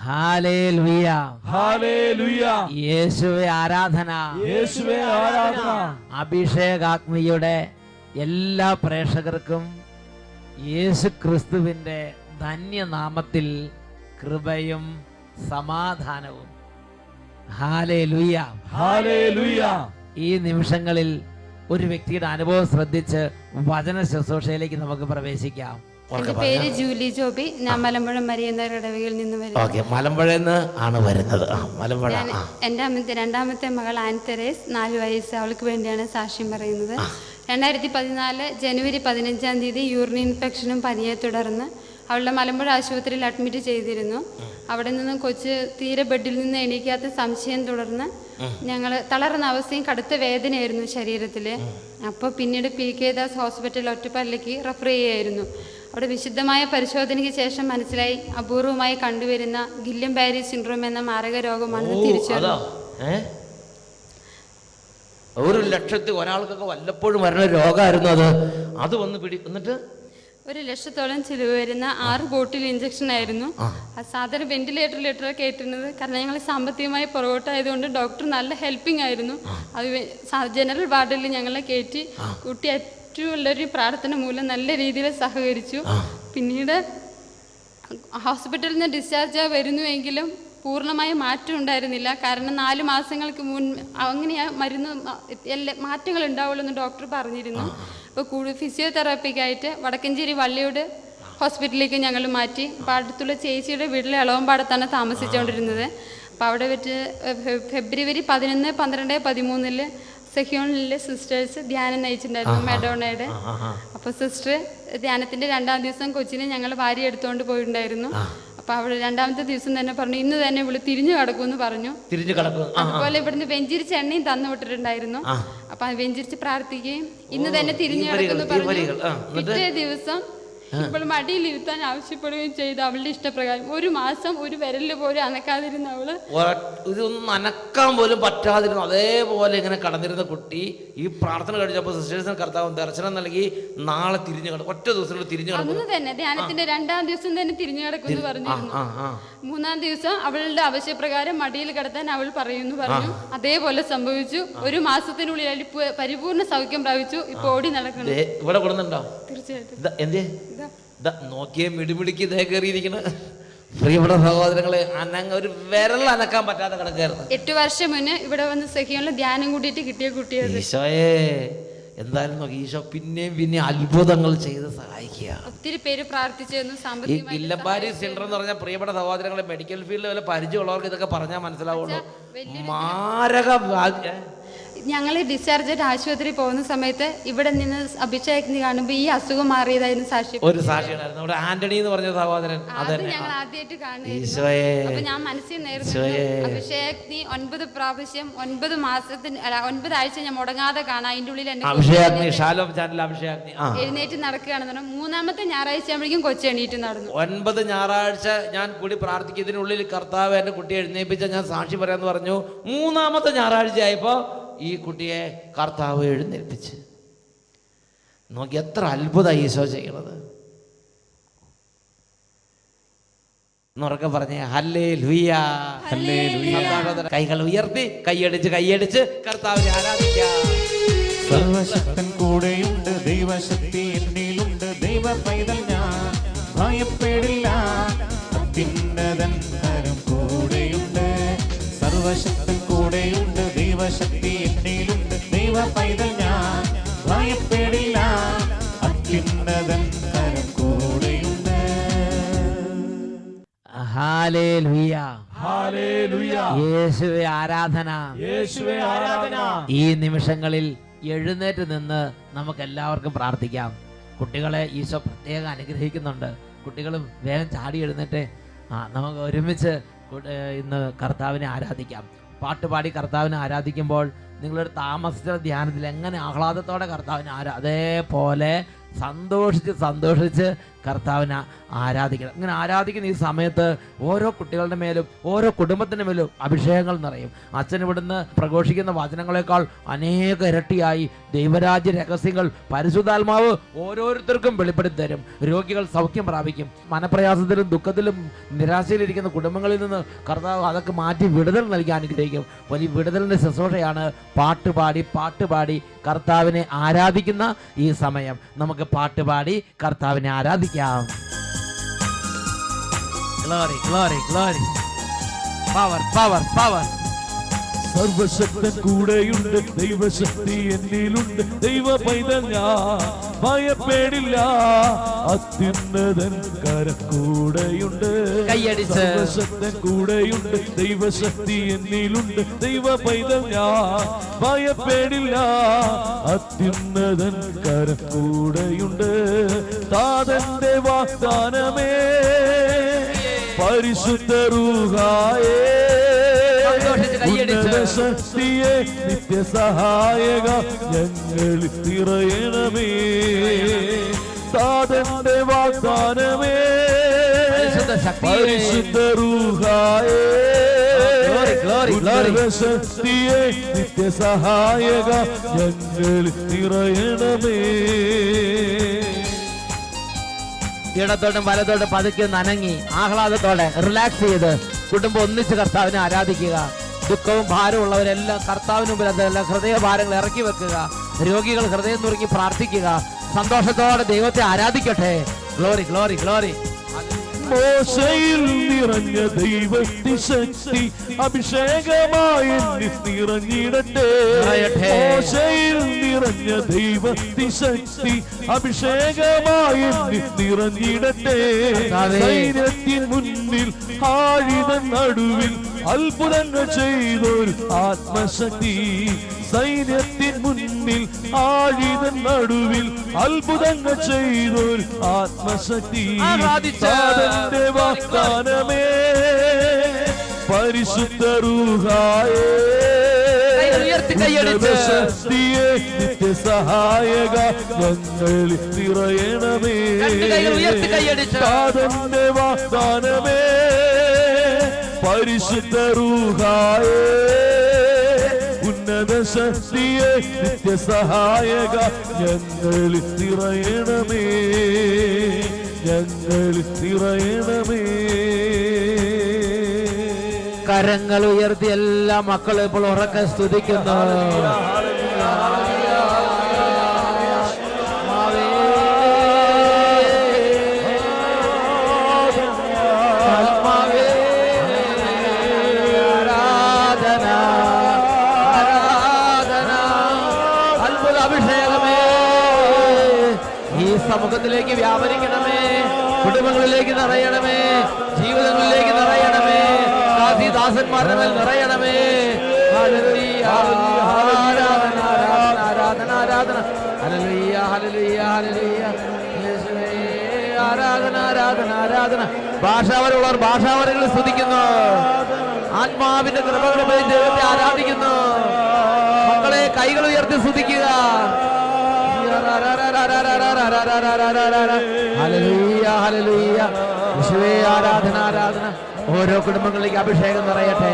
Hallelujah ഹല്ലേലൂയ. യേശുവേ ആരാധന. യേശുവേ ആരാധന. അഭിഷേകാഗ്നിയുടെ എല്ലാ പ്രേക്ഷകർക്കും യേശു ക്രിസ്തുവിന്റെ ധന്യനാമത്തിൽ കൃപയും സമാധാനവും. Hallelujah hallelujah. ഈ നിമിഷങ്ങളിൽ ഒരു വ്യക്തിയുടെ അനുഭവം ശ്രദ്ധിച്ച് വചന ശുശ്രൂഷയിലേക്ക് നമുക്ക് പ്രവേശിക്കാം. എന്റെ പേര് ജൂലി ജോബി. ഞാൻ മലമ്പുഴ മരിയുന്ന ഇടവകയിൽ നിന്ന് വരുന്നു. മലമ്പുഴന്ന് ആണ് വരുന്നത്. മലമ്പുഴ. എൻ്റെ രണ്ടാമത്തെ മകൾ ആൻ തെരേസ്, 4 വയസ്സ്. അവൾക്ക് വേണ്ടിയാണ് സാക്ഷ്യം പറയുന്നത്. 2014 ജനുവരി 15-ാം തീയതി യൂറിൻ ഇൻഫെക്ഷനും പനിയെ തുടർന്ന് അവളുടെ മലമ്പുഴ ആശുപത്രിയിൽ അഡ്മിറ്റ് ചെയ്തിരുന്നു. അവിടെ നിന്നും കൊച്ച് തീരെ ബെഡിൽ നിന്ന് എണീക്കാത്ത സംശയം തുടർന്ന് ഞങ്ങൾ തളർന്ന അവസ്ഥയും കടുത്ത വേദനയായിരുന്നു ശരീരത്തിൽ. അപ്പോൾ പിന്നീട് PK ദാസ് ഹോസ്പിറ്റൽ ഒറ്റപ്പാലിലേക്ക് റെഫർ ചെയ്യുകയായിരുന്നു. അവിടെ വിശുദ്ധമായ പരിശോധനയ്ക്ക് ശേഷം മനസ്സിലായി അപൂർവമായി കണ്ടുവരുന്ന ഗില്ലൻ ബാരി സിൻഡ്രോം എന്ന മാരക രോഗമാണെന്ന് തിരിച്ചറിഞ്ഞു. 100,000 ഒരാൾക്കൊക്കെ വല്ലപ്പോഴും വരുന്ന രോഗമായിരുന്നു അത് വന്ന് എന്നിട്ട് 1,00,000-ഓളം ചിലവ് വരുന്ന 6 ബോട്ടിൽ ഇഞ്ചക്ഷൻ ആയിരുന്നു. സാധാരണ വെന്റിലേറ്ററിലിട്ട് കയറ്റുന്നത്. കാരണം ഞങ്ങൾ സാമ്പത്തികമായി പുറകോട്ടായതുകൊണ്ട് ഡോക്ടർ നല്ല ഹെൽപ്പിംഗ് ആയിരുന്നു. അത് ജനറൽ വാർഡിൽ ഞങ്ങളെ കയറ്റി കുട്ടി ഏറ്റവും ഉള്ളൊരു പ്രാർത്ഥന മൂലം നല്ല രീതിയിൽ സഹകരിച്ചു. പിന്നീട് ഹോസ്പിറ്റലിൽ നിന്ന് ഡിസ്ചാർജ് വരുന്നുവെങ്കിലും പൂർണ്ണമായ മാറ്റം ഉണ്ടായിരുന്നില്ല. കാരണം 4 മാസങ്ങൾക്ക് അങ്ങനെയാ മരുന്ന് മാറ്റങ്ങൾ ഉണ്ടാവുള്ളൂ എന്ന് ഡോക്ടർ പറഞ്ഞിരുന്നു. അപ്പോൾ ഫിസിയോതെറാപ്പിക്കായിട്ട് വടക്കഞ്ചേരി വള്ളിയോട് ഹോസ്പിറ്റലിലേക്ക് ഞങ്ങൾ മാറ്റി. അപ്പോൾ അടുത്തുള്ള ചേച്ചിയുടെ വീട്ടിലെ ഇളവമ്പാടത്താണ് താമസിച്ചുകൊണ്ടിരുന്നത്. അപ്പോൾ അവിടെ വെച്ച് ഫെബ്രുവരി 11, 12, 13 സെഹ്യോണിലെ സിസ്റ്റേഴ്സ് ധ്യാനം നയിച്ചിട്ടുണ്ടായിരുന്നു, മെഡോണയുടെ. അപ്പോൾ സിസ്റ്റർ ധ്യാനത്തിൻ്റെ 2-ാം ദിവസം കൊച്ചിനെ ഞങ്ങൾ വാരി എടുത്തുകൊണ്ട് പോയിട്ടുണ്ടായിരുന്നു. അപ്പോൾ അവിടെ 2-ാമത്തെ ദിവസം തന്നെ പറഞ്ഞു ഇന്ന് തന്നെ ഇവിടെ തിരിഞ്ഞു കിടക്കുമെന്ന് പറഞ്ഞു. അതുപോലെ ഇവിടുന്ന് വെഞ്ചിരിച്ച് എണ്ണയും തന്നു വിട്ടിട്ടുണ്ടായിരുന്നു. അപ്പൊ വെഞ്ചിരിച്ച് പ്രാർത്ഥിക്കുകയും ഇന്ന് തന്നെ തിരിഞ്ഞു കിടക്കുമെന്ന് പറഞ്ഞു. പിറ്റേ ദിവസം ഇപ്പോൾ മടിയിലിരുത്താൻ ആവശ്യപ്പെടുകയും ചെയ്തു. അവളുടെ ഇഷ്ടപ്രകാരം 1 മാസം ഒരു വിരലിൽ പോലും അനക്കാതിരുന്ന അവള്, ഇതൊന്നും അനക്കാൻ പോലും പറ്റാതിരുന്നു. അതേപോലെ ഇങ്ങനെ കടന്നിരുന്ന കുട്ടി ഈ പ്രാർത്ഥന കഴിച്ചപ്പോൾ സിസ്റ്റേഴ്സിന് കർത്താവ് ദർശനം നൽകി നാളെ തിരിഞ്ഞു കിടക്കും. ഒറ്റ ദിവസം തിരിഞ്ഞു കിടക്കും. അന്ന് തന്നെ ധ്യാനത്തിന്റെ 2-ാം ദിവസം തന്നെ തിരിഞ്ഞു കിടക്കുമെന്ന് പറഞ്ഞിരുന്നു. 3-ാം ദിവസം അവളുടെ ആവശ്യപ്രകാരം മടിയിൽ കിടത്താൻ അവൾ പറയുന്നു പറഞ്ഞു. അതേപോലെ സംഭവിച്ചു. 1 മാസത്തിനുള്ളിൽ പരിപൂർണ്ണ സൗഖ്യം പ്രാപിച്ചു. ഇപ്പൊ ഓടി നടക്കുന്നു. ഇവിടെ കൊടുക്കുന്നുണ്ടോ? തീർച്ചയായിട്ടും നോക്കിയേ മിടിമിടിക്ക് ഇതേ കയറിയിരിക്കണ പ്രിയപ്പെട്ട സഹോദരങ്ങളെ, ഒരു വിരൽ അനക്കാൻ പറ്റാതെ കിടക്കായിരുന്നു. 8 വർഷം മുന്നേ ഇവിടെ വന്ന് സഖിയുള്ള ധ്യാനം കൂട്ടിയിട്ട് കിട്ടിയ കുട്ടിയത്. ഈശോയെ എന്തായാലും നോക്കി ഈശോ പിന്നെയും അത്ഭുതങ്ങൾ ചെയ്ത് സഹായിക്കുക. ഒത്തിരി പേര് പ്രാർത്ഥിച്ചിരുന്നു. ഈ ഗില്ലൻ ബാരി സിൻഡ്രോം എന്ന് പറഞ്ഞാൽ പ്രിയപ്പെട്ട സഹോദരങ്ങളെ, മെഡിക്കൽ ഫീൽഡിൽ വല്ല പരിചയമുള്ളവർക്ക് ഇതൊക്കെ പറഞ്ഞാൽ മനസ്സിലാവുള്ളൂ. മാരക ഞങ്ങൾ ഡിസ്ചാർജ് ആയിട്ട് ആശുപത്രി പോകുന്ന സമയത്ത് ഇവിടെ നിന്ന് അഭിഷേകത്തിന് കാണുമ്പോൾ ഈ അസുഖം മാറിയതായിരുന്നു സാക്ഷി. ഒരു സാക്ഷിയുണ്ടായിരുന്നു അവിടെ, ആന്റണി എന്ന് പറഞ്ഞ സഹോദരൻ. അത് ഞങ്ങൾ ആദ്യമായിട്ട് കാണുന്നു. അപ്പൊ ഞാൻ മനസ്സിൽ നേരിടുന്നു അഭിഷേകത്തിന് 9 പ്രാവശ്യം 9 മാസത്തിന് 9 ആഴ്ച ഞാൻ മുടങ്ങാതെ കാണാം. അതിന്റെ ഉള്ളിൽ എഴുന്നേറ്റ് നടക്കുകയാണെന്ന്. 3-ാമത്തെ ഞായറാഴ്ച ആകുമ്പോഴേക്കും കൊച്ചു എണീറ്റ് നടന്നു. 9 ഞായറാഴ്ച ഞാൻ കൂടി പ്രാർത്ഥിക്കുന്നതിനുള്ളിൽ കർത്താവ് എന്റെ കുട്ടിയെ എഴുന്നേൽപ്പിച്ച ഞാൻ സാക്ഷി പറയാന്ന് പറഞ്ഞു. 3-ാമത്തെ ഞായറാഴ്ച ആയപ്പോ ഈ കുട്ടിയെ കർത്താവ് എഴുന്നേൽപ്പിച്ച്. നോക്കി എത്ര അത്ഭുതമായി ഈശോ ചെയ്യണത്. എന്നുറക്കെ പറഞ്ഞേ ഹല്ലേലൂയ. കൈകൾ ഉയർത്തി കൈയടിച്ച് കർത്താവിനെ ആരാധിക്കാം. സർവശക്തൻ കൂടെയുണ്ട്, ദൈവശക്തി എന്നിലുണ്ട്, ദൈവ പൈതൽ ഞാൻ ഭയപ്പെടില്ല. അത്യുന്നതൻ കരം കൂടെയുണ്ട്, സർവശക്തൻ കൂടെയുണ്ട്, ദൈവശക്തി എന്നിലുണ്ട്, ദൈവ പൈതൽ ഞാൻ ഭയപ്പെടില്ല. അത്യുന്നതൻ കരം കൂടെയുണ്ട്. ഹല്ലേലൂയ. ഹല്ലേലൂയ. യേശുവേ ആരാധന. യേശുവേ ആരാധന. ഈ നിമിഷങ്ങളിൽ എഴുന്നേറ്റ് നിന്ന് നമുക്ക് എല്ലാവർക്കും പ്രാർത്ഥിക്കാം. കുട്ടികളെ ഈശോ പ്രത്യേകം അനുഗ്രഹിക്കുന്നുണ്ട്. കുട്ടികളും വേഗം ചാടി എഴുന്നേറ്റ് നമുക്ക് ഒരുമിച്ച് ഇന്ന് കർത്താവിനെ ആരാധിക്കാം. പാട്ടുപാടി കർത്താവിനെ ആരാധിക്കുമ്പോൾ നിങ്ങളൊരു താമസിച്ച ധ്യാനത്തിൽ എങ്ങനെ ആഹ്ലാദത്തോടെ കർത്താവിനെ അതേപോലെ സന്തോഷിച്ച് കർത്താവിനെ ആരാധിക്കണം. ഇങ്ങനെ ആരാധിക്കുന്ന ഈ സമയത്ത് ഓരോ കുട്ടികളുടെ മേലും ഓരോ കുടുംബത്തിൻ്റെ മേലും അഭിഷേകങ്ങൾ നിറയും. അച്ഛൻ ഇവിടുന്ന് പ്രഘോഷിക്കുന്ന വചനങ്ങളെക്കാൾ അനേക ഇരട്ടിയായി ദൈവരാജ്യ രഹസ്യങ്ങൾ പരിശുദ്ധാത്മാവ് ഓരോരുത്തർക്കും വെളിപ്പെടുത്തി തരും. രോഗികൾ സൗഖ്യം പ്രാപിക്കും. മനപ്രയാസത്തിലും ദുഃഖത്തിലും നിരാശയിലിരിക്കുന്ന കുടുംബങ്ങളിൽ നിന്ന് കർത്താവ് അതൊക്കെ മാറ്റി വിടുതൽ നൽകി അനുഗ്രഹിക്കും. വലിയ വിടുതലിൻ്റെ ശുശ്രൂഷയാണ് പാട്ടുപാടി കർത്താവിനെ ആരാധിക്കുന്ന ഈ സമയം. നമുക്ക് പാട്ടുപാടി കർത്താവിനെ ആരാധിക്കാം. Glory glory glory, power power power. സർവശക്തൻ കൂടെയുണ്ട്, ദൈവശക്തി എന്നിലുണ്ട്, ദൈവ പൈതൽ ഞാൻ ഭയപ്പെടില്ല, അത്യുന്നതൻ കരം കൂടെയുണ്ട്. സർവശക്തൻ കൂടെയുണ്ട്, ദൈവശക്തി എന്നിലുണ്ട്, ദൈവ പൈതൽ ഞാൻ ഭയപ്പെടില്ല, അത്യുന്നതൻ കരം കൂടെയുണ്ട്. താതന്റെ വാഗ്ദാനമേ പരിശുദ്ധ റൂഹായേ, ശക്തിയെ നിത്യസഹായക ഞങ്ങൾ നിറയണമേ. താതന്റെ വാഗ്ദാനമേ പരിശുദ്ധ റൂഹായേ, ശക്തിയെ നിത്യസഹായക ഞങ്ങൾ നിറയണമേ. ഇടത്തോട്ടും വലത്തോട്ടും പതുക്കെ നനങ്ങി ആഹ്ലാദത്തോടെ റിലാക്സ് ചെയ്ത് കുടുംബം ഒന്നിച്ച് കർത്താവിനെ ആരാധിക്കുക. ദുഃഖവും ഭാരവും ഉള്ളവരെല്ലാം കർത്താവിന് മുമ്പിൽ അതെല്ലാം ഹൃദയഭാരങ്ങൾ ഇറക്കി വെക്കുക. രോഗികൾ ഹൃദയം നുറുക്കി പ്രാർത്ഥിക്കുക. സന്തോഷത്തോടെ ദൈവത്തെ ആരാധിക്കട്ടെ. Glory glory glory. മോശയിൽ നിറഞ്ഞ ദൈവത്തി ശക്തി അഭിഷേകമായി നിറഞ്ഞിടട്ടെ. മോശയിൽ നിറഞ്ഞ ദൈവത്തി ശക്തി അഭിഷേകമായി നിറഞ്ഞിടട്ടെ. സൈന്യത്തിൻ മുന്നിൽ ആഴിതൻ നടുവിൽ അത്ഭുതങ്ങൾ ചെയ്തൊരു ആത്മശക്തി. സൈന്യത്തിൻ മുന്നിൽ ആഴിതൻ നടുവിൽ അത്ഭുതങ്ങൾ ചെയ്തൊരു ആത്മശക്തി. താതന്റെ വാഗ്ദാനമേ പരിശുദ്ധ റൂഹായേ, ശക്തിയെ നിത്യസഹായക ഞങ്ങൾ നിറയണമേ. താതന്റെ വാഗ്ദാനമേ പരിശുദ്ധ റൂഹായേ, ഉന്നത ശക്തിയെ നിത്യസഹായക ഞങ്ങൾ നിറയണമേ, ഞങ്ങൾ നിറയണമേ. കരങ്ങൾ ഉയർത്തി എല്ലാ മക്കളും ഇപ്പോൾ ഉറക്കെ സ്തുതിക്കുന്നു. സമൂഹത്തിലേക്ക് വ്യാപരിക്കണമേ, കുടുംബങ്ങളിലേക്ക് നിറയണമേ, ജീവിതങ്ങളിലേക്ക് നിറയണമേ, ദാസന്മാരുടെ മേൽ നിറയണമേ. ഹല്ലേലൂയ ആരാധന ആരാധന ആരാധന ഹല്ലേലൂയ ഹല്ലേലൂയ ഹല്ലേലൂയ. യേശുവേ ആരാധന ആരാധന ആരാധന. ഭാഷാവരമുള്ളവർ ഭാഷാവരങ്ങളിൽ സ്തുതിക്കുന്നു. ആത്മാവിന്റെ കൃപകളെ ദൈവത്തെ ആരാധിക്കുന്നു. മക്കളെ കൈകൾ ഉയർത്തി സ്തുതിക്കുക. ഹല്ലേലൂയ ഹല്ലേലൂയ. യേശുവേ ആരാധന ആരാധന. ഓരോ കുടുംബങ്ങളിലേക്ക് അഭിഷേകം നിറയട്ടെ,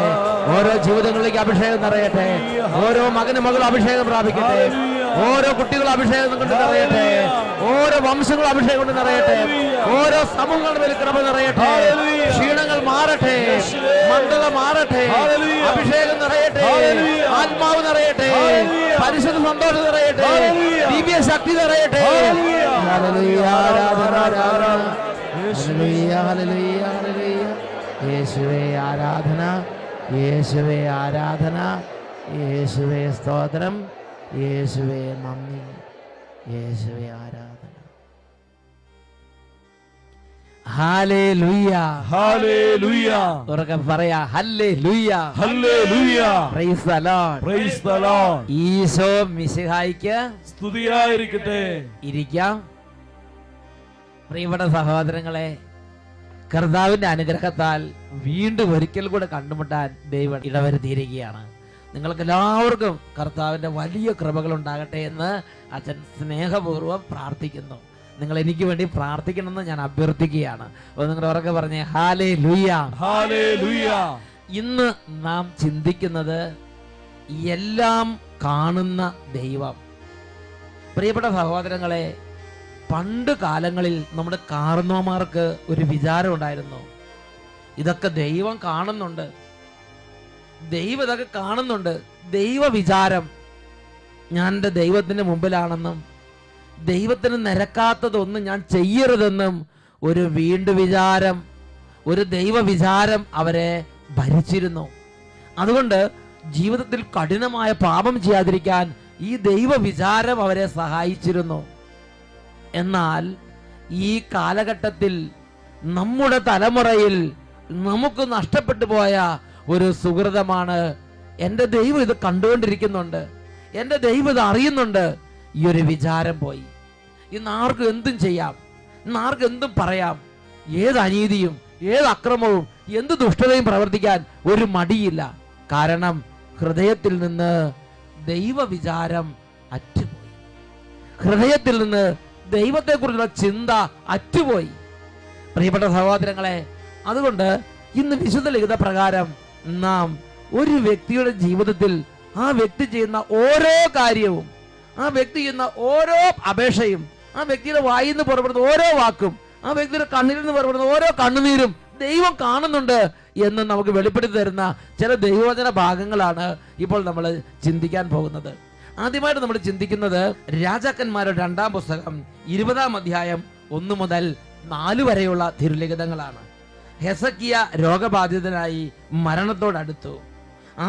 ഓരോ ജീവിതങ്ങളിലേക്ക് അഭിഷേകം നിറയട്ടെ, ഓരോ മകനും മകളും അഭിഷേകം പ്രാപിക്കട്ടെ, ഓരോ കുട്ടികളും അഭിഷേകം കൊണ്ട് നിറയട്ടെ, ഓരോ വംശങ്ങളും അഭിഷേകം കൊണ്ട് നിറയട്ടെ, ഓരോ സമൂഹങ്ങളുടെ മേൽ കൃപ നിറയട്ടെ, ക്ഷീണങ്ങൾ മാറട്ടെ, മന്ദത മാറട്ടെ, അഭിഷേകം നിറയട്ടെ, ആത്മാവ് നിറയട്ടെ, പരിശുദ്ധ സന്തോഷം നിറയട്ടെ, ദിവ്യ ശക്തി നിറയട്ടെ. ഹല്ലേലൂയ ആരാധന ആരാധന. ഹല്ലേലൂയ ഹല്ലേലൂയ ഹല്ലേലൂയ. യേശുവേ ആരാധന, യേശുവേ ആരാധന, യേശുവേ സ്തോത്രം, യേശുവേ നന്ദി, യേശുവേ ആരാധന. ഹല്ലേലൂയ ഹല്ലേലൂയ. ഉറക്കെ പറയാ ഹല്ലേലൂയ ഹല്ലേലൂയ. Praise the Lord praise the Lord. ഈശോ മിശിഹായിക്ക് സ്തുതിയായിരിക്കട്ടെ. ഇരിക്കാം. പ്രിയപ്പെട്ട സഹോദരങ്ങളെ, കർത്താവിന്റെ അനുഗ്രഹത്താൽ വീണ്ടും ഒരിക്കൽ കൂടെ കണ്ടുമുട്ടാൻ ദൈവം ഇടവരുത്തിയിരിക്കുകയാണ്. നിങ്ങൾക്ക് എല്ലാവർക്കും കർത്താവിന്റെ വലിയ കൃപകൾ ഉണ്ടാകട്ടെ എന്ന് അച്ഛൻ സ്നേഹപൂർവ്വം പ്രാർത്ഥിക്കുന്നു. നിങ്ങൾ എനിക്ക് വേണ്ടി പ്രാർത്ഥിക്കണമെന്ന് ഞാൻ അഭ്യർത്ഥിക്കുകയാണ്. അപ്പോൾ നിങ്ങൾ ഉറക്കെ പറഞ്ഞേ ഹല്ലേലൂയ, ഹല്ലേലൂയ. ഇന്ന് നാം ചിന്തിക്കുന്നത് എല്ലാം കാണുന്ന ദൈവം. പ്രിയപ്പെട്ട സഹോദരങ്ങളെ, പണ്ട് കാലങ്ങളിൽ നമ്മുടെ കാർന്നോമാർക്ക് ഒരു വിചാരം ഉണ്ടായിരുന്നു, ഇതൊക്കെ ദൈവം കാണുന്നുണ്ട്, ദൈവം ഇതൊക്കെ കാണുന്നുണ്ട്. ദൈവ വിചാരം ഞാൻ എൻ്റെ ദൈവത്തിൻ്റെ മുമ്പിലാണെന്നും ദൈവത്തിന് നിരക്കാത്തതൊന്നും ഞാൻ ചെയ്യരുതെന്നും ഒരു വിചാരം, ഒരു ദൈവ വിചാരം അവരെ ഭരിച്ചിരുന്നു. അതുകൊണ്ട് ജീവിതത്തിൽ കഠിനമായ പാപം ചെയ്യാതിരിക്കാൻ ഈ ദൈവ വിചാരം അവരെ സഹായിച്ചിരുന്നു. എന്നാൽ ഈ കാലഘട്ടത്തിൽ നമ്മുടെ തലമുറയിൽ നമുക്ക് നഷ്ടപ്പെട്ടു പോയ ഒരു സുഹൃതമാണ്, എൻ്റെ ദൈവം ഇത് കണ്ടുകൊണ്ടിരിക്കുന്നുണ്ട്, എൻ്റെ ദൈവം ഇത് അറിയുന്നുണ്ട്. ഈ ഒരു വിചാരം പോയി. ഇന്ന് ആർക്കും എന്തും ചെയ്യാം, ഇന്ന് ആർക്കും എന്തും പറയാം, ഏത് അനീതിയും ഏത് അക്രമവും എന്ത് ദുഷ്ടതയും പ്രവർത്തിക്കാൻ ഒരു മടിയില്ല. കാരണം ഹൃദയത്തിൽ നിന്ന് ദൈവ വിചാരം അറ്റുപോയി, ഹൃദയത്തിൽ നിന്ന് ദൈവത്തെക്കുറിച്ചുള്ള ചിന്ത അറ്റുപോയി. പ്രിയപ്പെട്ട സഹോദരങ്ങളെ, അതുകൊണ്ട് ഇന്ന് വിശുദ്ധ ലിഖിത പ്രകാരം നാം ഒരു വ്യക്തിയുടെ ജീവിതത്തിൽ ആ വ്യക്തി ചെയ്യുന്ന ഓരോ കാര്യവും, ആ വ്യക്തി ചെയ്യുന്ന ഓരോ അപേക്ഷയും, ആ വ്യക്തിയുടെ വായിൽ നിന്ന് പുറപ്പെടുന്ന ഓരോ വാക്കും, ആ വ്യക്തിയുടെ കണ്ണിൽ നിന്ന് പുറപ്പെടുന്ന ഓരോ കണ്ണുനീരും ദൈവം കാണുന്നുണ്ട് എന്ന് നമുക്ക് വെളിപ്പെടുത്തി തരുന്ന ചില ദൈവവചന ഭാഗങ്ങളാണ് ഇപ്പോൾ നമ്മൾ ചിന്തിക്കാൻ പോകുന്നത്. ആദ്യമായിട്ട് നമ്മൾ ചിന്തിക്കുന്നത് രാജാക്കന്മാരുടെ 2-ാം പുസ്തകം 20-ാം അധ്യായം 1 മുതൽ 4 വരെയുള്ള തിരുലിഖിതങ്ങളാണ്. ഹെസക്കിയ രോഗബാധിതനായി മരണത്തോടടുത്തു.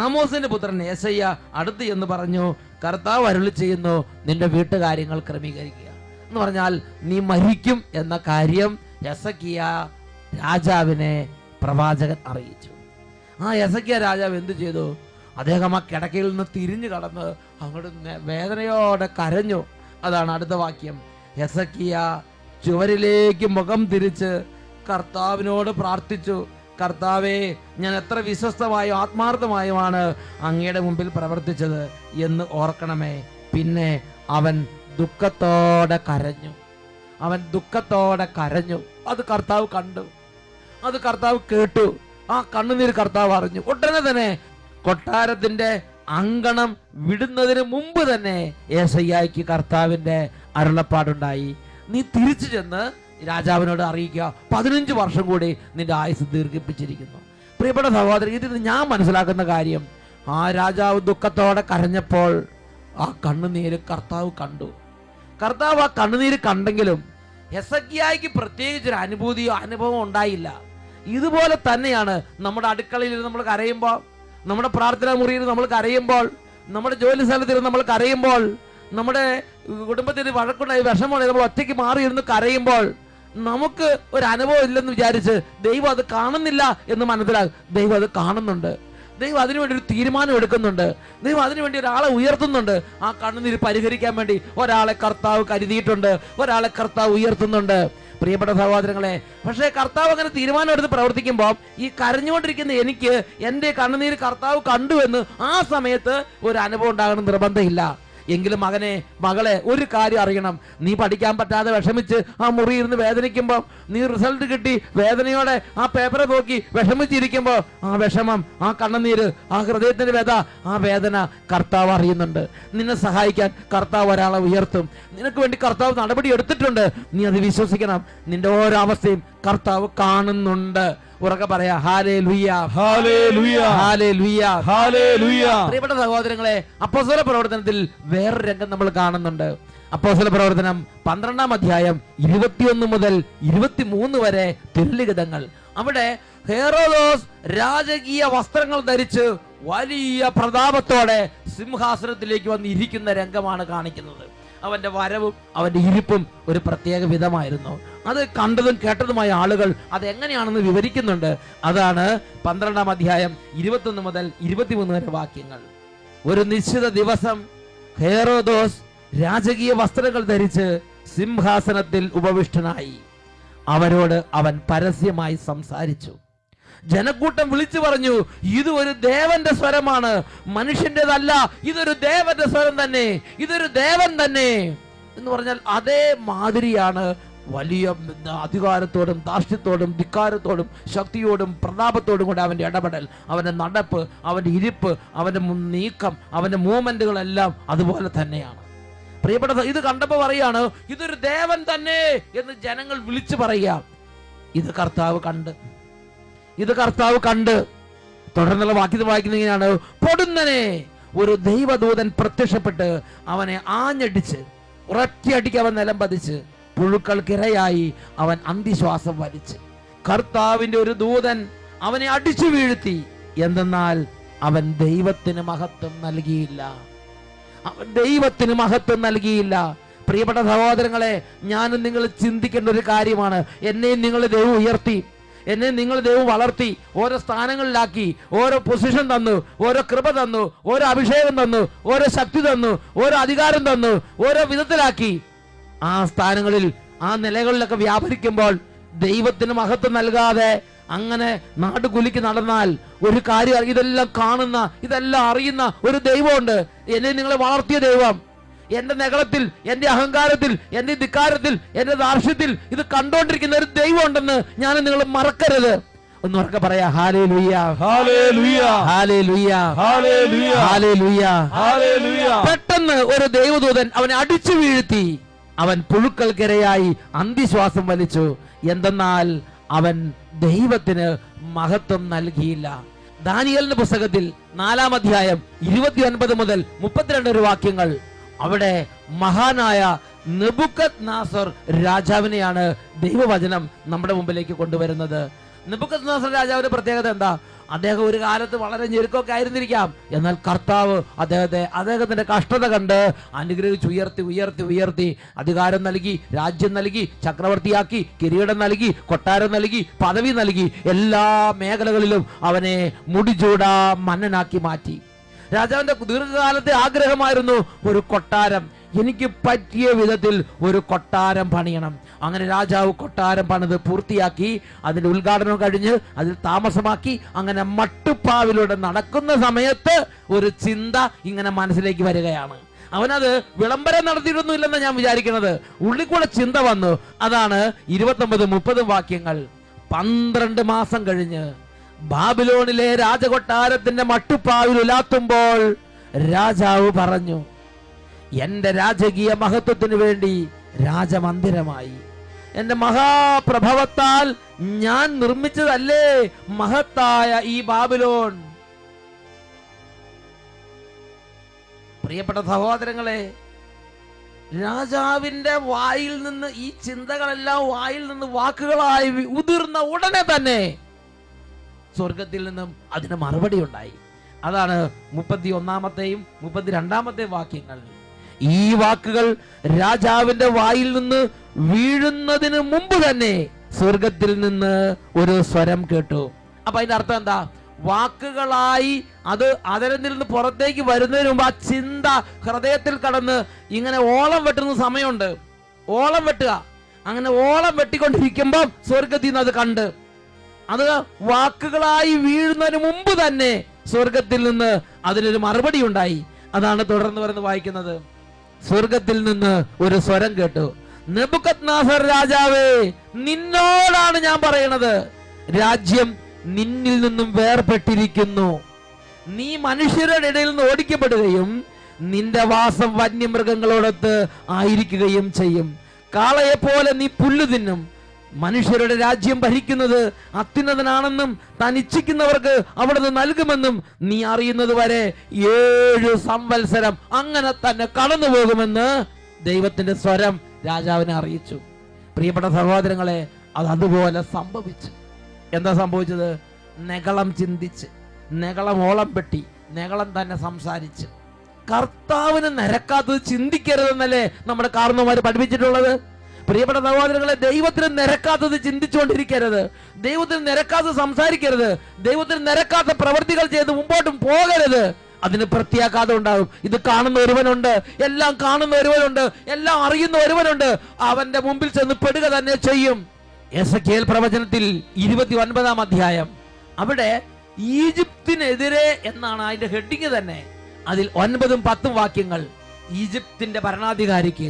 ആമോസിന്റെ പുത്രൻ യേശയ്യ അടുത്ത് എന്ന് പറഞ്ഞു, കർത്താവ് അരുളി ചെയ്യുന്നു, നിന്റെ വീട്ടുകാര്യങ്ങൾ ക്രമീകരിക്കുക എന്ന് പറഞ്ഞാൽ നീ മരിക്കും എന്ന കാര്യം ഹെസക്കിയ രാജാവിനെ പ്രവാചകൻ അറിയിച്ചു. ആ ഹെസക്കിയ രാജാവ് എന്ത് ചെയ്തു? അദ്ദേഹം ആ കിടക്കയിൽ നിന്ന് തിരിഞ്ഞു കടന്ന് അങ്ങോട്ട് വേദനയോടെ കരഞ്ഞു. അതാണ് അടുത്ത വാക്യം. ഹെസക്കിയ ചുവരിലേക്ക് മുഖം തിരിച്ച് കർത്താവിനോട് പ്രാർത്ഥിച്ചു, കർത്താവേ, ഞാൻ എത്ര വിശ്വസ്തമായും ആത്മാർത്ഥമായുമാണ് അങ്ങയുടെ മുമ്പിൽ പ്രവർത്തിച്ചത് എന്ന് ഓർക്കണമേ. പിന്നെ അവൻ ദുഃഖത്തോടെ കരഞ്ഞു, അവൻ ദുഃഖത്തോടെ കരഞ്ഞു. അത് കർത്താവ് കണ്ടു, അത് കർത്താവ് കേട്ടു, ആ കണ്ണുനീർ കർത്താവ് അറിഞ്ഞു. ഉടനെ തന്നെ കൊട്ടാരത്തിന്റെ അങ്കണം വിടുന്നതിന് മുമ്പ് തന്നെ യേശയ്യായ്ക്ക് കർത്താവിന്റെ അരുളപ്പാടുണ്ടായി, നീ തിരിച്ചു ചെന്ന് രാജാവിനോട് അറിയിക്കുക, 15 വർഷം കൂടി നിന്റെ ആയുസ് ദീർഘിപ്പിച്ചിരിക്കുന്നു. പ്രിയപ്പെട്ട സഹോദരൻ, ഇതിൽ ഞാൻ മനസ്സിലാക്കുന്ന കാര്യം, ആ രാജാവ് ദുഃഖത്തോടെ കരഞ്ഞപ്പോൾ ആ കണ്ണുനീര് കർത്താവ് കണ്ടു. കർത്താവ് ആ കണ്ണുനീര് കണ്ടെങ്കിലും ഹെസക്കിയായ്ക്ക് പ്രത്യേകിച്ചൊരു അനുഭൂതിയോ അനുഭവമോ ഉണ്ടായില്ല. ഇതുപോലെ തന്നെയാണ് നമ്മുടെ അടുക്കളയിൽ നമ്മൾ കരയുമ്പോൾ, നമ്മുടെ പ്രാർത്ഥനാ മുറിയിൽ നമ്മൾ കരയുമ്പോൾ, നമ്മുടെ ജോലി സ്ഥലത്തിൽ നമ്മൾ കരയുമ്പോൾ, നമ്മുടെ കുടുംബത്തിന് വഴക്കുണ്ടായി വിഷമമുണ്ടായി നമ്മൾ ഒറ്റയ്ക്ക് മാറിയിരുന്ന് കരയുമ്പോൾ നമുക്ക് ഒരു അനുഭവം ഇല്ലെന്ന് വിചാരിച്ച് ദൈവം അത് കാണുന്നില്ല എന്ന് മനസ്സിലാകും. ദൈവം അത് കാണുന്നുണ്ട്, ദൈവം അതിനുവേണ്ടി ഒരു തീരുമാനം എടുക്കുന്നുണ്ട്, ദൈവം അതിനുവേണ്ടി ഒരാളെ ഉയർത്തുന്നുണ്ട്. ആ കണ്ണുനീര് പരിഹരിക്കാൻ വേണ്ടി ഒരാളെ കർത്താവ് കരുതിയിട്ടുണ്ട്, ഒരാളെ കർത്താവ് ഉയർത്തുന്നുണ്ട്. പ്രിയപ്പെട്ട സഹോദരങ്ങളെ, പക്ഷേ കർത്താവ് അങ്ങനെ തീരുമാനം എടുത്ത് പ്രവർത്തിക്കുമ്പോൾ ഈ കരഞ്ഞുകൊണ്ടിരിക്കുന്ന എനിക്ക് എൻ്റെ കണ്ണുനീര് കർത്താവ് കണ്ടു എന്ന് ആ സമയത്ത് ഒരു അനുഭവം ഉണ്ടാകണം നിർബന്ധമില്ല. എങ്കിലും മകനെ, മകളെ, ഒരു കാര്യം അറിയണം, നീ പഠിക്കാൻ പറ്റാതെ വിഷമിച്ച് ആ മുറി ഇരുന്ന് വേദനിക്കുമ്പോൾ, നീ റിസൾട്ട് കിട്ടി വേദനയോടെ ആ പേപ്പറെ നോക്കി വിഷമിച്ചിരിക്കുമ്പോൾ ആ വിഷമം, ആ കണ്ണുനീര്, ആ ഹൃദയത്തിന്റെ വേദ, ആ വേദന കർത്താവ് അറിയുന്നുണ്ട്. നിന്നെ സഹായിക്കാൻ കർത്താവ് ഒരാളെ ഉയർത്തും. നിനക്ക് വേണ്ടി കർത്താവ് നടപടി എടുത്തിട്ടുണ്ട്. നീ അത് വിശ്വസിക്കണം. നിന്റെ ഓരോ അവസ്ഥയും കർത്താവ് കാണുന്നുണ്ട്. ഉറക്കെ പറയാ, ഹല്ലേലൂയ, ഹല്ലേലൂയ, ഹല്ലേലൂയ, ഹല്ലേലൂയ. പ്രിയപ്പെട്ട സഹോദരങ്ങളെ, അപ്പോസ്തല പ്രവർത്തനത്തിൽ വേറൊരു രംഗം നമ്മൾ കാണുന്നുണ്ട്. അപ്പോസ്തല പ്രവർത്തനം 12-ാം അധ്യായം 21 മുതൽ 23 വരെ തിരുലിഖിതങ്ങൾ. അവിടെ ഹെറോദോസ് രാജകീയ വസ്ത്രങ്ങൾ ധരിച്ച് വലിയ പ്രതാപത്തോടെ സിംഹാസനത്തിലേക്ക് വന്ന് ഇരിക്കുന്ന രംഗമാണ് കാണിക്കുന്നത്. അവന്റെ വരവും അവന്റെ ഇരിപ്പും ഒരു പ്രത്യേക വിധമായിരുന്നു. അത് കണ്ടതും കേട്ടതുമായ ആളുകൾ അതെങ്ങനെയാണെന്ന് വിവരിക്കുന്നുണ്ട്. അതാണ് 12-ാം അധ്യായം 21 മുതൽ 23 വരെ വാക്യങ്ങൾ. ഒരു നിശ്ചിത ദിവസം ഹെറോദോസ് രാജകീയ വസ്ത്രങ്ങൾ ധരിച്ച് സിംഹാസനത്തിൽ ഉപവിഷ്ടനായി. അവരോട് അവൻ പരസ്യമായി സംസാരിച്ചു. ജനക്കൂട്ടം വിളിച്ചു പറഞ്ഞു, ഇത് ഒരു ദേവന്റെ സ്വരമാണ്, മനുഷ്യന്റേതല്ല, ഇതൊരു ദേവന്റെ സ്വരം തന്നെ, ഇതൊരു ദേവൻ തന്നെ. എന്ന് പറഞ്ഞാൽ അതേ മാതിരിയാണ് വലിയ അധികാരത്തോടും ധാർഷ്ട്യത്തോടും ധിക്കാരത്തോടും ശക്തിയോടും പ്രതാപത്തോടും കൂടെ അവൻ്റെ ഇടപെടൽ, അവൻ്റെ നടപ്പ്, അവൻ്റെ ഇരിപ്പ്, അവൻ്റെ നീക്കം, അവൻ്റെ മൂവ്മെന്റുകളെല്ലാം അതുപോലെ തന്നെയാണ്. പ്രിയപ്പെട്ട, ഇത് കണ്ടപ്പോൾ പറയാണ് ഇതൊരു ദേവൻ തന്നെ എന്ന് ജനങ്ങൾ വിളിച്ചു പറയുക. ഇത് കർത്താവ് കണ്ട് തുടർന്നുള്ള വാക്യത്തിൽ വായിക്കുന്നത് ഇങ്ങനെയാണ്: പൊടുന്നനെ ഒരു ദൈവദൂതൻ പ്രത്യക്ഷപ്പെട്ട് അവനെ ആഞ്ഞടിച്ച് ഒരൊറ്റയടിക്ക് അവൻ നിലം പതിച്ച് പുഴുക്കൾക്കിരയായി അവൻ അന്തിശ്വാസം വലിച്ച്. കർത്താവിന്റെ ഒരു ദൂതൻ അവനെ അടിച്ചു വീഴ്ത്തി. എന്തെന്നാൽ അവൻ ദൈവത്തിന് മഹത്വം നൽകിയില്ല. പ്രിയപ്പെട്ട സഹോദരങ്ങളെ, ഞാനും നിങ്ങൾ ചിന്തിക്കേണ്ട ഒരു കാര്യമാണ്. എന്നെയും നിങ്ങൾ ദൈവം ഉയർത്തി, എന്നെ നിങ്ങൾ ദൈവം വളർത്തി, ഓരോ സ്ഥാനങ്ങളിലാക്കി, ഓരോ പൊസിഷൻ തന്നു, ഓരോ കൃപ തന്നു, ഓരോ അഭിഷേകം തന്നു, ഓരോ ശക്തി തന്നു, ഓരോ അധികാരം തന്നു, ഓരോ വിധത്തിലാക്കി. ആ സ്ഥാനങ്ങളിൽ, ആ നിലകളിലൊക്കെ വ്യാപരിക്കുമ്പോൾ ദൈവത്തിന് മഹത്വം നൽകാതെ അങ്ങനെ നാട്ടുകുലിക്ക് നടന്നാൽ ഒരു കാര്യം, ഇതെല്ലാം കാണുന്ന, ഇതെല്ലാം അറിയുന്ന ഒരു ദൈവമുണ്ട്. എന്നെ നിങ്ങളെ വളർത്തിയ ദൈവം, എന്റെ നെകളത്തിൽ, എന്റെ അഹങ്കാരത്തിൽ, എന്റെ ധിക്കാരത്തിൽ, എന്റെ ദാർഷ്ട്യത്തിൽ ഇത് കണ്ടോണ്ടിരിക്കുന്ന ഒരു ദൈവം ഉണ്ടെന്ന് ഞാൻ നിങ്ങൾ മറക്കരുത്. ഒന്ന് ഉറക്കെ പറയാ, ഹല്ലേലൂയ, hallelujah, hallelujah, hallelujah, hallelujah, hallelujah. പെട്ടെന്ന് ഒരു ദൈവദൂതൻ അവനെ അടിച്ചു വീഴ്ത്തി. അവൻ പുഴുക്കൾക്കിരയായി അന്തിശ്വാസം വലിച്ചു. എന്തെന്നാൽ അവൻ ദൈവത്തിന് മഹത്വം നൽകിയില്ല. ദാനിയേലിന്റെ പുസ്തകത്തിൽ 4-ാം അധ്യായം 29 മുതൽ 32 വാക്യങ്ങൾ, അവിടെ മഹാനായ നെബൂഖദ്നേസർ രാജാവിനെയാണ് ദൈവവചനം നമ്മുടെ മുമ്പിലേക്ക് കൊണ്ടുവരുന്നത്. നെബൂഖദ്നേസർ രാജാവിന്റെ പ്രത്യേകത എന്താ? അദ്ദേഹം ഒരു കാലത്ത് വളരെ ഞെരുക്കമൊക്കെ ആയിരുന്നിരിക്കാം. എന്നാൽ കർത്താവ് അദ്ദേഹത്തിന്റെ കഷ്ടത കണ്ട് അനുഗ്രഹിച്ച് ഉയർത്തി അധികാരം നൽകി, രാജ്യം നൽകി, ചക്രവർത്തിയാക്കി, കിരീടം നൽകി, കൊട്ടാരം നൽകി, പദവി നൽകി, എല്ലാ മേഖലകളിലും അവനെ മുടിചൂടാ മന്നനാക്കി മാറ്റി. രാജാവിന്റെ ദീർഘകാലത്തെ ആഗ്രഹമായിരുന്നു ഒരു കൊട്ടാരം, എനിക്ക് പറ്റിയ വിധത്തിൽ ഒരു കൊട്ടാരം പണിയണം. അങ്ങനെ രാജാവ് കൊട്ടാരം പണിത് പൂർത്തിയാക്കി, അതിന്റെ ഉദ്ഘാടനം കഴിഞ്ഞ് അതിൽ താമസമാക്കി. അങ്ങനെ മട്ടുപ്പാവിലൂടെ നടക്കുന്ന സമയത്ത് ഒരു ചിന്ത ഇങ്ങനെ മനസ്സിലേക്ക് വരികയാണ്. അവനത് വിളംബരം നടത്തിയിട്ടൊന്നുമില്ലെന്ന് ഞാൻ വിചാരിക്കുന്നത്, ഉള്ളിൽ കൂടെ ചിന്ത വന്നു. അതാണ് 29-30 വാക്യങ്ങൾ. 12 മാസം കഴിഞ്ഞ് ബാബിലോണിലെ രാജകൊട്ടാരത്തിന്റെ മട്ടുപ്പാവിൽ ഉലാത്തുമ്പോൾ രാജാവ് പറഞ്ഞു, എന്റെ രാജകീയ മഹത്വത്തിന് വേണ്ടി രാജമന്ദിരമായി, എന്റെ മഹാപ്രഭവത്താൽ ഞാൻ നിർമ്മിച്ചതല്ലേ മഹത്തായ ഈ ബാബിലോൺ. പ്രിയപ്പെട്ട സഹോദരങ്ങളെ, രാജാവിന്റെ വായിൽ നിന്ന് ഈ ചിന്തകളെല്ലാം വായിൽ നിന്ന് വാക്കുകളായി ഉതിർന്ന ഉടനെ തന്നെ സ്വർഗത്തിൽ നിന്നും അതിന് മറുപടി ഉണ്ടായി. അതാണ് 31-ാമത്തെയും 32-ാമത്തെയും വാക്യങ്ങൾ. ഈ വാക്കുകൾ രാജാവിന്റെ വായിൽ നിന്ന് വീഴുന്നതിന് മുമ്പ് തന്നെ സ്വർഗത്തിൽ നിന്ന് ഒരു സ്വരം കേട്ടു. അപ്പൊ അതിന്റെ അർത്ഥം എന്താ? വാക്കുകളായി അത് അതിൽ നിന്ന് പുറത്തേക്ക് വരുന്നതിന് മുമ്പ് ആ ചിന്ത ഹൃദയത്തിൽ കടന്ന് ഇങ്ങനെ ഓളം വെട്ടുന്ന സമയമുണ്ട്. ഓളം വെട്ടുക, അങ്ങനെ ഓളം വെട്ടിക്കൊണ്ടിരിക്കുമ്പോൾ സ്വർഗത്തിൽ നിന്ന് അത് കണ്ട്, അത് വാക്കുകളായി വീഴുന്നതിന് മുമ്പ് തന്നെ സ്വർഗത്തിൽ നിന്ന് അതിനൊരു മറുപടി ഉണ്ടായി. അതാണ് തുടർന്ന് വരുന്ന വായിക്കുന്നത്. സ്വർഗത്തിൽ നിന്ന് ഒരു സ്വരം കേട്ടു, നെബൂഖദ്നേസർ രാജാവേ, നിന്നോടാണ് ഞാൻ പറയണത്, രാജ്യം നിന്നിൽ നിന്നും വേർപെട്ടിരിക്കുന്നു. നീ മനുഷ്യരുടെ ഇടയിൽ നിന്ന് ഓടിക്കപ്പെടുകയും നിന്റെ വാസം വന്യമൃഗങ്ങളോടൊത്ത് ആയിരിക്കുകയും ചെയ്യും. കാളയെ പോലെ നീ പുല്ല് തിന്നും. മനുഷ്യരുടെ രാജ്യം ഭരിക്കുന്നത് അത്യുന്നതനാണെന്നും താൻ ഇച്ഛിക്കുന്നവർക്ക് അവിടുന്ന് നൽകുമെന്നും നീ അറിയുന്നത് വരെ 7 സംവത്സരം അങ്ങനെ തന്നെ കടന്നു പോകുമെന്ന് ദൈവത്തിന്റെ സ്വരം രാജാവിനെ അറിയിച്ചു. പ്രിയപ്പെട്ട സഹോദരങ്ങളെ, അത് അതുപോലെ സംഭവിച്ചു. എന്താ സംഭവിച്ചത്? നെകളം ചിന്തിച്ച്, നെകളം ഓളം പെട്ടി, നെകളം തന്നെ സംസാരിച്ച്. കർത്താവിന് നിരക്കാത്തത് ചിന്തിക്കരുതെന്നല്ലേ നമ്മുടെ കാരണവന്മാർ പഠിപ്പിച്ചിട്ടുള്ളത്? പ്രിയപ്പെട്ട സഹോദരങ്ങളെ, ദൈവത്തിന് നിരക്കാത്തത് ചിന്തിച്ചുകൊണ്ടിരിക്കരുത്, ദൈവത്തിന് നിരക്കാത്തത് സംസാരിക്കരുത്, ദൈവത്തിന് നിരക്കാത്ത പ്രവൃത്തികൾ ചെയ്ത് മുമ്പോട്ടും പോകരുത്. അതിന് പ്രത്യാഘാതം ഉണ്ടാകും. ഇത് കാണുന്ന ഒരുവനുണ്ട്, എല്ലാം കാണുന്ന ഒരുവനുണ്ട്, എല്ലാം അറിയുന്ന ഒരുവനുണ്ട്, അവന്റെ മുമ്പിൽ ചെന്ന് പെടുക തന്നെ ചെയ്യും. എസെക്കിയേൽ പ്രവചനത്തിൽ 29-ാം അധ്യായം, അവിടെ ഈജിപ്തിനെതിരെ എന്നാണ് അതിന്റെ ഹെഡിങ് തന്നെ. അതിൽ 9-10 വാക്യങ്ങൾ ഈജിപ്തിന്റെ ഭരണാധികാരിക്ക്